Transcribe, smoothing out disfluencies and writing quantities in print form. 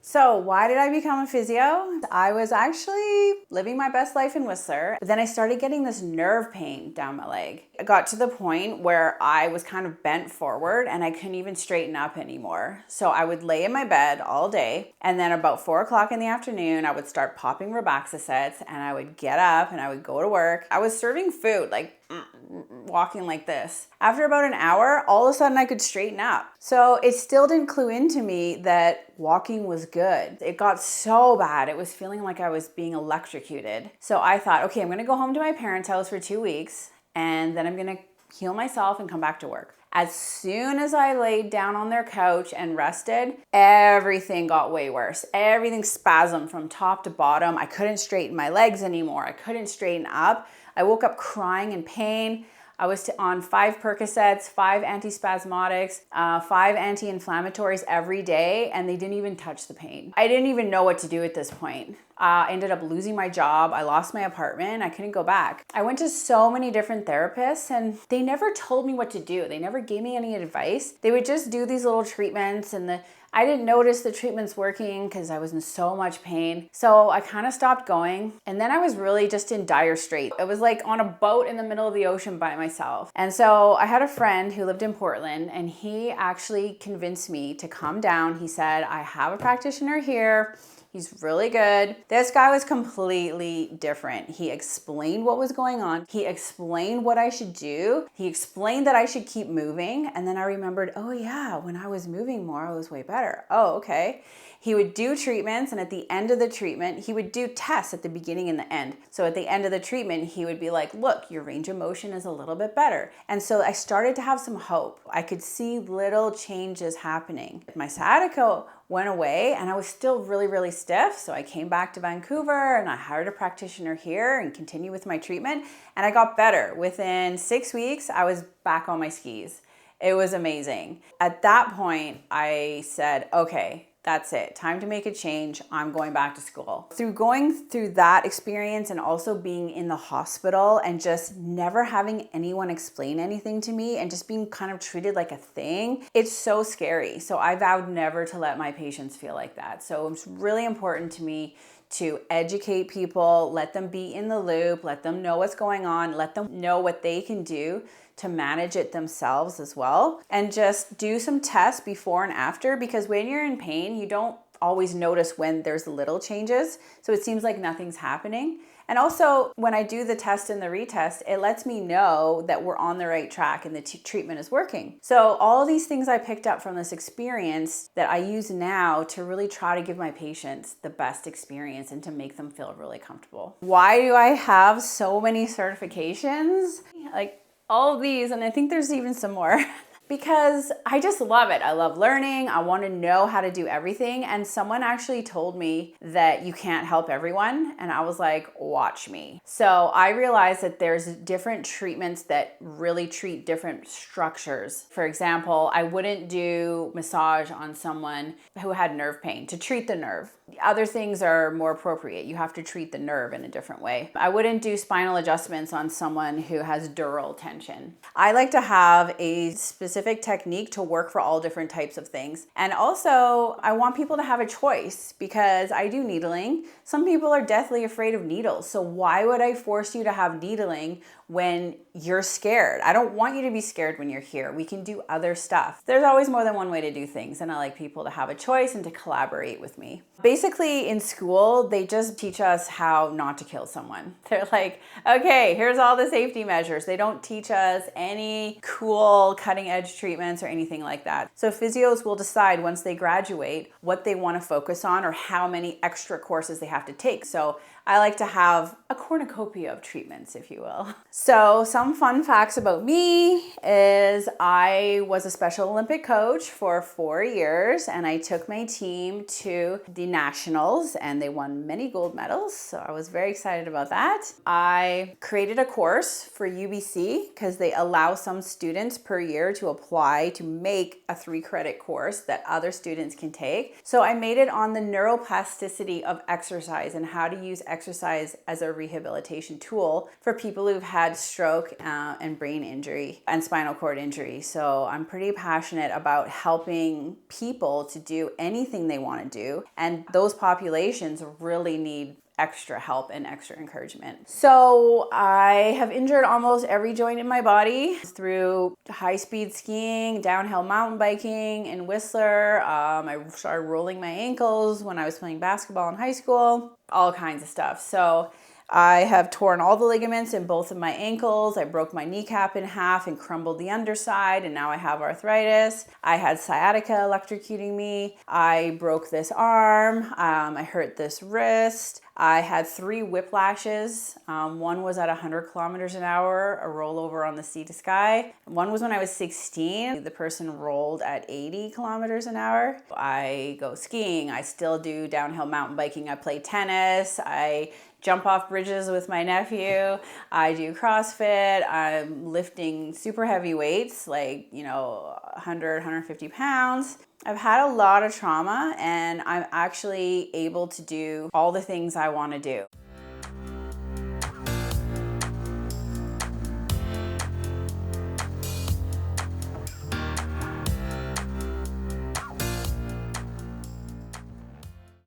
So why did I become a physio? I was actually living my best life in Whistler, but then I started getting this nerve pain down my leg. It got to the point where I was kind of bent forward and I couldn't even straighten up anymore. So I would lay in my bed all day, and then about 4 o'clock in the afternoon, I would start popping Robaxisets and I would get up and I would go to work. I was serving food, like walking like this. After about an hour, all of a sudden I could straighten up. So it still didn't clue into me that walking was good. It got so bad. It was feeling like I was being electrocuted. So I thought, okay, I'm gonna go home to my parents' house for 2 weeks and then I'm gonna heal myself and come back to work. As soon as I laid down on their couch and rested, everything got way worse. Everything spasmed from top to bottom. I couldn't straighten my legs anymore. I couldn't straighten up. I woke up crying in pain. I was on 5 Percocets, 5 antispasmodics, 5 anti-inflammatories every day, and they didn't even touch the pain. I didn't even know what to do at this point. I ended up losing my job. I lost my apartment. I couldn't go back. I went to so many different therapists and they never told me what to do. They never gave me any advice. They would just do these little treatments and I didn't notice the treatments working because I was in so much pain. So I kind of stopped going. And then I was really just in dire straits. I was like on a boat in the middle of the ocean by myself. And so I had a friend who lived in Portland and he actually convinced me to come down. He said, I have a practitioner here. He's really good. This guy was completely different. He explained what was going on. He explained what I should do. He explained that I should keep moving. And then I remembered, oh yeah, when I was moving more, I was way better. Oh, okay. He would do treatments, and at the end of the treatment, he would do tests at the beginning and the end. So at the end of the treatment, he would be like, look, your range of motion is a little bit better. And so I started to have some hope. I could see little changes happening. My sciatica went away and I was still really, really stiff. So I came back to Vancouver and I hired a practitioner here and continued with my treatment. And I got better. Within 6 weeks, I was back on my skis. It was amazing. At that point, I said, okay, that's it. Time to make a change. I'm going back to school. Through going through that experience and also being in the hospital and just never having anyone explain anything to me and just being kind of treated like a thing, it's so scary. So I vowed never to let my patients feel like that. So it's really important to me to educate people, let them be in the loop, let them know what's going on, let them know what they can do to manage it themselves as well. And just do some tests before and after, because when you're in pain, you don't always notice when there's little changes. So it seems like nothing's happening. And also when I do the test and the retest, it lets me know that we're on the right track and the treatment is working. So all of these things I picked up from this experience that I use now to really try to give my patients the best experience and to make them feel really comfortable. Why do I have so many certifications? Like all of these, and I think there's even some more. Because I just love it. I love learning. I want to know how to do everything. And someone actually told me that you can't help everyone. And I was like, watch me. So I realized that there's different treatments that really treat different structures. For example, I wouldn't do massage on someone who had nerve pain to treat the nerve. Other things are more appropriate. You have to treat the nerve in a different way. I wouldn't do spinal adjustments on someone who has dural tension. I like to have a specific technique to work for all different types of things. And also, I want people to have a choice because I do needling. Some people are deathly afraid of needles. So why would I force you to have needling when you're scared? I don't want you to be scared when you're here. We can do other stuff. There's always more than one way to do things, and I like people to have a choice and to collaborate with me. Basically, in school, they just teach us how not to kill someone. They're like, okay, here's all the safety measures. They don't teach us any cool cutting edge treatments or anything like that. So physios will decide once they graduate what they want to focus on or how many extra courses they have to take. So I like to have a cornucopia of treatments, if you will. So some fun facts about me is I was a Special Olympic coach for 4 years and I took my team to the nationals and they won many gold medals. So I was very excited about that. I created a course for UBC because they allow some students per year to apply to make a 3-credit course that other students can take. So I made it on the neuroplasticity of exercise and how to use exercise as a rehabilitation tool for people who've had stroke and brain injury and spinal cord injury. So I'm pretty passionate about helping people to do anything they want to do. And those populations really need extra help and extra encouragement. So I have injured almost every joint in my body through high-speed skiing, downhill mountain biking in Whistler. I started rolling my ankles when I was playing basketball in high school, all kinds of stuff. So I have torn all the ligaments in both of my ankles. I broke my kneecap in half and crumbled the underside, and now I have arthritis. I had sciatica electrocuting me. I broke this arm. I hurt this wrist. I had 3 whiplashes. One was at 100 kilometers an hour, a rollover on the sea to sky. One was when I was 16. The person rolled at 80 kilometers an hour. I go skiing. I still do downhill mountain biking. I play tennis. I jump off bridges with my nephew. I do CrossFit. I'm lifting super heavy weights, like, 100, 150 pounds. I've had a lot of trauma, and I'm actually able to do all the things I want to do.